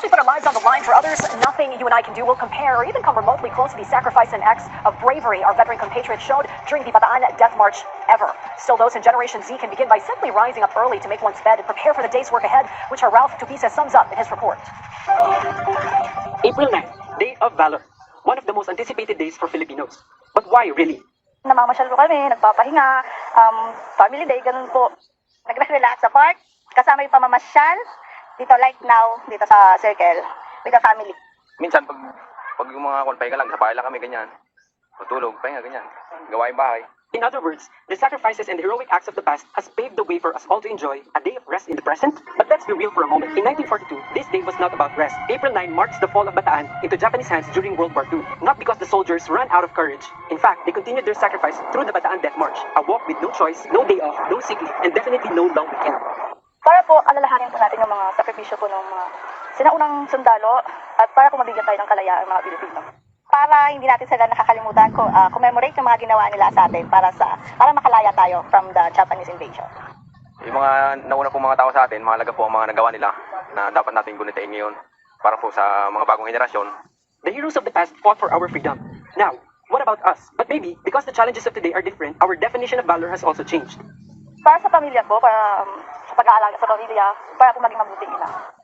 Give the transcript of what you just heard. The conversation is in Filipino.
put our lives on the line for others, nothing you and I can do will compare or even come remotely close to the sacrifice and acts of bravery our veteran compatriots showed during the Bataan Death March ever. Still, those in Generation Z can begin by simply rising up early to make one's bed and prepare for the day's work ahead, which our Ralph Tupisa sums up in his report. April 9th, Day of Valor. One of the most anticipated days for Filipinos. But why really? Namamasyal po kami, nagpapahinga, family day, ganun po. Nagre-relax sa park, kasama yung pamamasyal, dito like now, dito sa circle, with the family. Minsan, pag yung mga konpay ka lang, sa bahay lang kami, ganyan. Tutulog, pahinga, ganyan. Gawain bahay. In other words, the sacrifices and the heroic acts of the past has paved the way for us all to enjoy a day of rest in the present. But let's be real for a moment. In 1942, this day was not about rest. April 9 marks the fall of Bataan into Japanese hands during World War II. Not because the soldiers ran out of courage. In fact, they continued their sacrifice through the Bataan Death March. A walk with no choice, no day off, no sick leave, and definitely no long weekend. Para po, alalahanin po natin yung mga sakripisyo po ng mga sinaunang sundalo at para po mabigyan tayo ng kalayaan ng mga Pilipino. Para hindi natin sila nakakalimutan ko commemorate yung mga ginawa nila sa atin para makalaya tayo from the Japanese invasion. Yung mga nauna pong mga tao sa atin, mahalaga po ang mga nagawa nila na dapat natin gunitain ngayon para po sa mga bagong henerasyon. The heroes of the past fought for our freedom. Now, what about us? But maybe, because the challenges of today are different, our definition of valor has also changed. Para sa pamilya po, para sa pag-aalaga sa pamilya, para po maging mabuting ina.